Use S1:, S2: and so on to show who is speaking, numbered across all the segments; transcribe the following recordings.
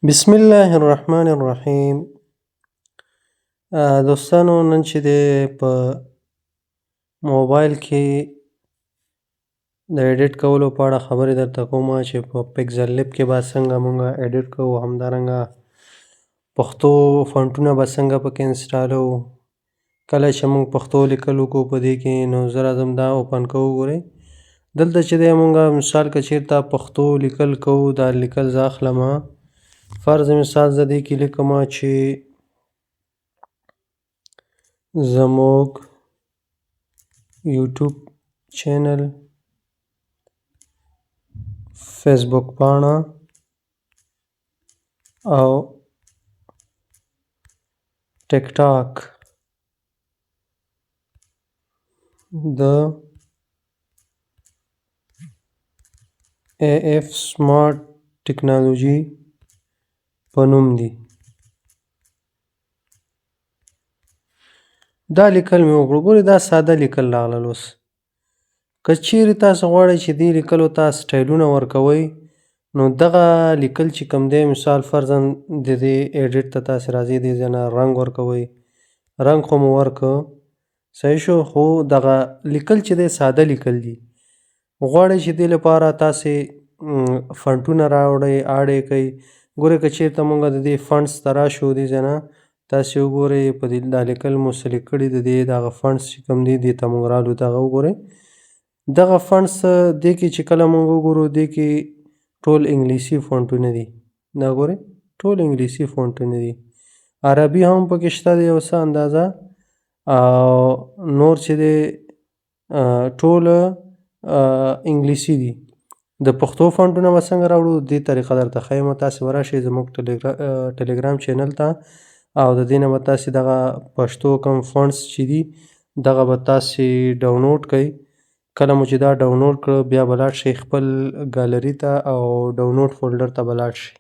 S1: بسم الله الرحمن الرحیم. دوستانو نن چې دی په موبایل کې د ایډیټ کولو په اړه خبرې درته کومه چې په پکسل لیب کې به څنګه مونږ ایډیټ کوو، همدارنګه پښتو فونټونه به څنګه پکې انسټالوو. کله چې مونږ پښتو لیکل وکړو په دې کې نو زه راځم دا اوپن کوو. ګورئ دلته چې دی مونږ مثال که چېرته پښتو لیکل کوو، دا لیکل زه اخلمه. فرض مثال زه دې کې لیکمه چې زموږ یوټیوب چینل، فیسبوک پاڼه او ټیک ټاک د AF سمارټ ټکنالوژي په نوم دي. دا لیکل مې وکړو. ګورئ دا ساده لیکل راغلل. اوس که چیرې تاسو غواړئ چې دې لیکلو ته سټایلونه ورکوئ، نو دغه لیکل چې کوم دی مثال فرضاً د دې ایډیټ ته تاسې راځئ، دې ځای نه رنګ ورکوئ. رنګ خو مو ورکړ، صحیح شو، خو دغه لیکل چې دی ساده لیکل دي. غواړئ چې دې لپاره تاسې فنټونه راوړئ، اډ یې کړئ. ګورئ که چېرته مونږ د دې فنټس ته راشو، دې ځای نه تاسې وګورئ په دې دا لیکل مو سلیکټ کړي، د دې دغه فنټس چې کوم دي دې ته مونږ رالو. دغه وګورئ دغه فنټس دې کې چې کله مونږ وګورو دې کې ټول انګلیسي فونټونه دي. دا ګورئ ټول انګلیسي فونټونه دي، عربي هم پکې شته دی یو څه اندازه، او نور چې دی ټول انګلیسي دي. د پښتو فونټونه به څنګه راوړو، دې طریقه درته ښیم. تاسې به راشئ زموږ ټلیګرام چینل ته، او د دې نه به تاسې دغه پښتو کوم فونټس چې دي دغه به تاسې ډاونلوډ کړئ. کله مو چې دا ډاونلوډ کړه بیا به لاړ شئ خپل ګالري ته او ډاونلوډ فولډر ته به لاړ شئ.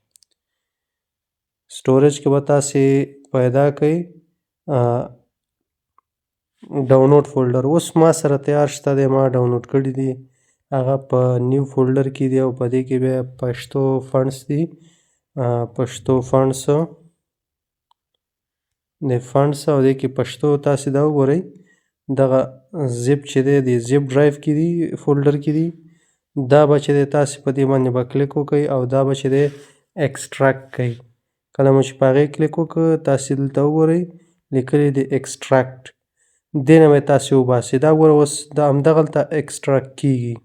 S1: سټوریج کې به تاسې پیدا کړئ ډاونلوډ فولډر. اوس ما سره تیار شته دی، ما ډاونلوډ کړي دي. هغه په نیو فولډر کې دی او په دې کې بیا پښتو فنټس دي. پښتو فنټس د فنټس او دې کې پښتو تاسې دا وګورئ. دغه زیپ چې دی د زیپ ډرایو کې دي، فولډر کې دي. دا به چې دی تاسې په دې باندې به کلیک وکړئ او دا به چې دی ایکسټراکټ کړئ. کله مو چې په هغې کلیک وکړ تاسې دلته وګورئ لیکلي دي ایکسټراکټ، دې نه به یې تاسې وباسئ. دا ګوره اوس دا همدغلته ایکسټراکټ کېږي.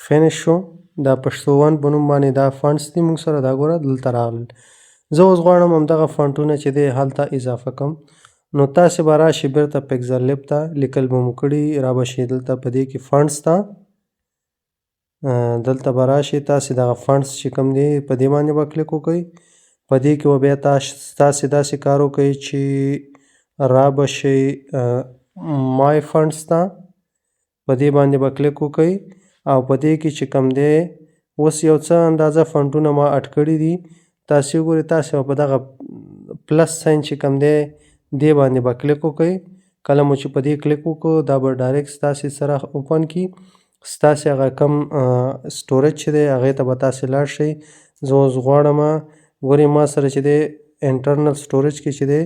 S1: فینش شو. دا پښتو ون په نوم باندې دا فنټس دي موږ سره، دا ګوره دلته راغلل. زه اوس غواړم همدغه فنټونه چې دی هلته اضافه کړم، نو تاسې به راشئ بېرته پکسل لیب ته. لیکل به مو کړي، را به شئ دلته په دې کې فنټس ته، دلته به راشئ تاسې دغه فنټس چې کوم دی په دې باندې به کلیک وکړئ. په دې کې به بیا تاسې داسې کار وکړئ چې را به شئ مای فنټس ته، په دې باندې به کلیک وکړئ او په دې کې چې کوم دی اوس یو څه اندازه فنټونه ما اډ کړي دي. تاسې وګورئ تاسې به په دغه پلس ساین چې کوم دی دې باندې به کلیک وکړئ. کله مو چې په دې کلیک وکړو دا به ډایرکټ ستاسې سره اوپن کړي. ستاسې هغه کم سټوریج چې دی هغې ته به تاسې لاړ شئ. زه اوس غواړم ګورئ ما سره چې دی انټرنل سټوریج کې چې دی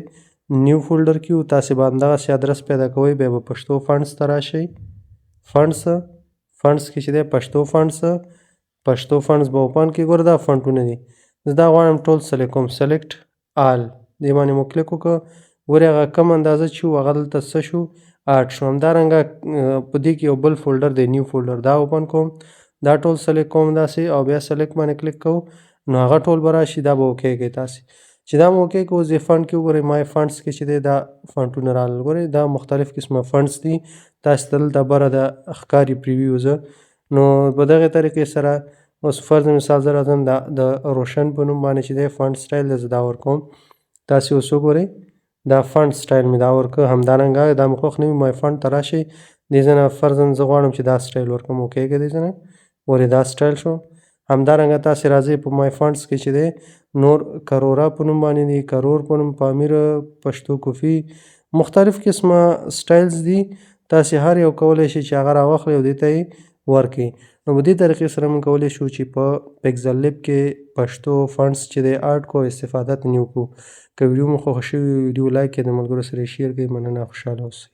S1: نیو فولډر کې و، تاسې به همدغسې ادرس پیدا کوئ. بیا به پښتو فنټس ته راشئ. فنټس کې چې دی پښتو فنټس به اوپن کړي. ګوره دا فنټونه دي. زه دا غواړم ټول سلیکټ کوم، سلیکټ آل، دې باندې مو کلیک وکړه. ګورئ هغه کم اندازه چې و هغه دلته څه شو، اډ شو. همدارنګه په دې کې یو بل فولډر دی نیو فولډر، دا اوپن کوم، دا ټول سلیکټ کوم داسې، او بیا سلیکټ باندې کلیک کوو نو هغه ټول به راشي. دا به اوکې کړئ تاسې. چې دا مو اوکې کړو اوس دې فنټ کې وګورئ مای فنټس کې چې دی دا فنټونه راغلل. ګورئ دا مختلف قسمه فنټس دي. تاسې ته دلته بره د ښکاري پریویو زه نو په دغې طریقې سره اوس فرض مثال زه راځم د روشن په نوم باندې چې دی فنټ سټایل دی زه دا ورکوم. تاسې اوس وګورئ دا فنټ سټایل مې دا ورکړ. همدارنګه دا مې خوښ نه وي مای فنټ ته راشئ. دې ځای نه فرضاً زه غواړم چې دا سټایل ورکړم، اوکې کړئ دې ځای نه. ګورئ دا سټایل شو. همدارنګه تاسې راځئ په مای فنټس کې چې دی نور کرورا په نوم باندې دي، کرور په نوم، پامیر، پښتو کوفي، مختلف قسمه سټایلز دي. تاسې هر یو کولی شئ چې هغه راواخلئ او دې ته یې ورکړئ. نو په دې طریقې سره موږ کولی شو چې په پیکزل لیب کې پښتو فونټس چې دی اډ کو استفاده ترې وکړو. که ویډیو مو خوښه شوې وي ویډیو لایک کړئ، د ملګرو سره یې شیر کړئ. مننه، خوشحاله اوسئ.